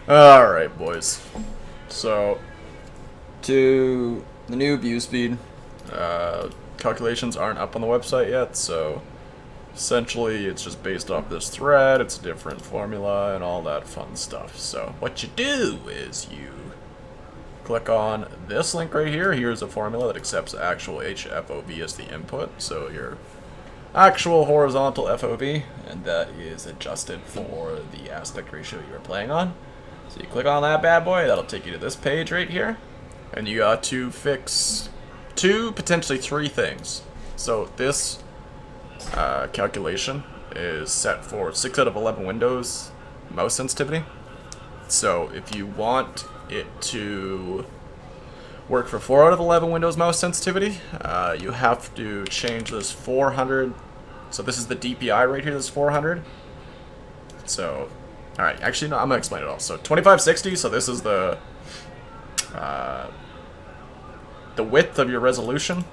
Alright, boys. So, to the new Viewspeed, calculations aren't up on the website yet, so essentially it's just based off this thread, it's a different formula, and all that fun stuff. So, what you do is you click on this link right here. Here's a formula that accepts actual HFOV as the input, so your actual horizontal FOV, and that is adjusted for the aspect ratio you are playing on. So you click on that bad boy, that'll take you to this page right here, and you got to fix two, potentially three things. So this calculation is set for 6 out of 11 windows mouse sensitivity. So if you want it to work for 4 out of 11 windows mouse sensitivity, you have to change this 400. So this is the DPI right here, this 400. So, alright, actually no, I'm going to explain it all. So 2560, so this is the width of your resolution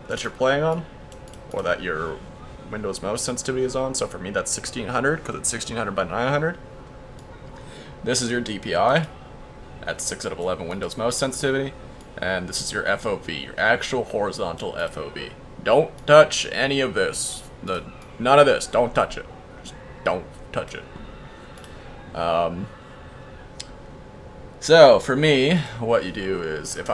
that you're playing on, or that your Windows mouse sensitivity is on. So for me that's 1600, because it's 1600 by 900. This is your DPI, at 6 out of 11 Windows mouse sensitivity. And this is your FOV, your actual horizontal FOV. Don't touch any of this. None of this. Don't touch it. Just don't touch it. So for me, what you do is, if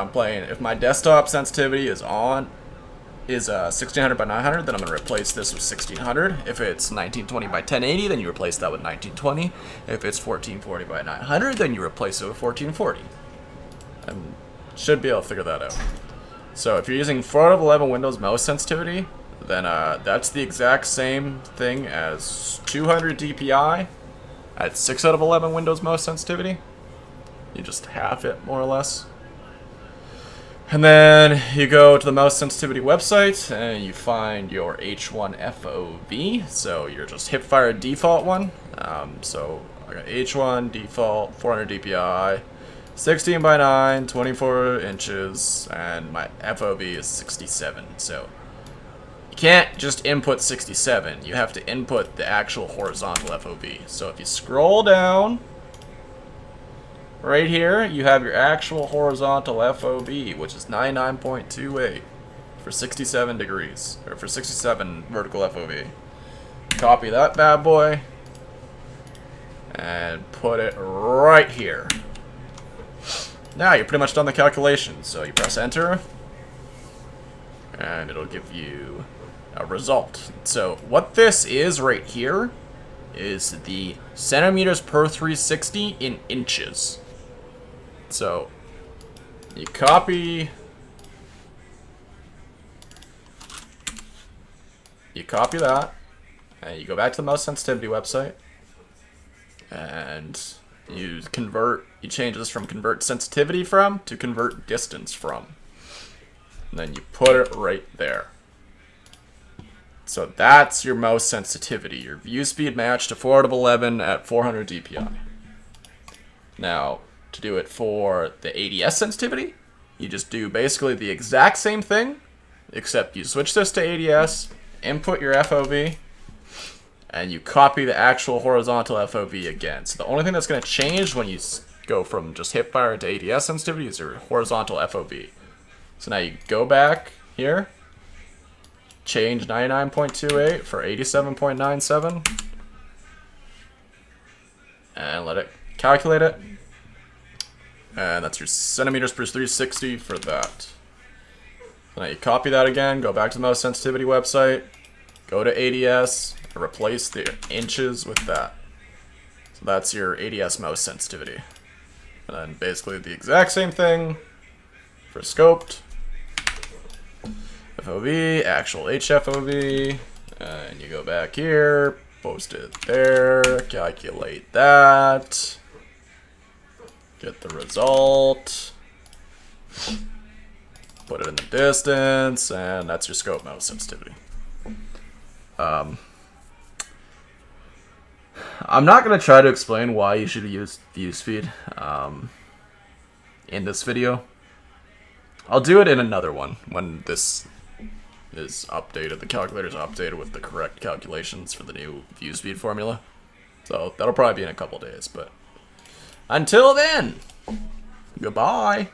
my desktop sensitivity is 1600 by 900, then I'm going to replace this with 1600. If it's 1920 by 1080, then you replace that with 1920. If it's 1440 by 900, then you replace it with 1440. And should be able to figure that out. So if you're using 4 out of 11 Windows mouse sensitivity, then that's the exact same thing as 200 DPI at 6 out of 11 Windows mouse sensitivity. You just half it, more or less. And then you go to the mouse sensitivity website and you find your H1 FOV. So you're just hipfire default one. So I got H1 default 400 DPI, 16 by 9, 24 inches, and my FOV is 67. So you can't just input 67. You have to input the actual horizontal FOV. So if you scroll down right here, you have your actual horizontal FOV, which is 99.28 for 67 degrees, or for 67 vertical FOV. Copy that bad boy and put it right here. Now you're pretty much done the calculation. So you press enter and it'll give you a result. So what this is right here is the centimeters per 360 in inches. So you copy that and you go back to the mouse sensitivity website and you change this from convert sensitivity from to convert distance from. And then you put it right there. So that's your mouse sensitivity, your view speed match to 4 out of 11 at 400 DPI. Now, to do it for the ADS sensitivity, you just do basically the exact same thing, except you switch this to ADS, input your FOV, and you copy the actual horizontal FOV again. So the only thing that's going to change when you go from just hipfire to ADS sensitivity is your horizontal FOV. So now you go back here, change 99.28 for 87.97, and let it calculate it. And that's your centimeters per 360 for that. So now you copy that again, go back to the mouse sensitivity website, go to ADS, and replace the inches with that. So that's your ADS mouse sensitivity. And then basically the exact same thing for scoped. FOV, actual HFOV, and you go back here, post it there, calculate that. Get the result, put it in the distance, and that's your scope mouse sensitivity. I'm not going to try to explain why you should use Viewspeed in this video. I'll do it in another one when this is updated, the calculator's updated with the correct calculations for the new Viewspeed formula. So that'll probably be in a couple days, but Until then, goodbye.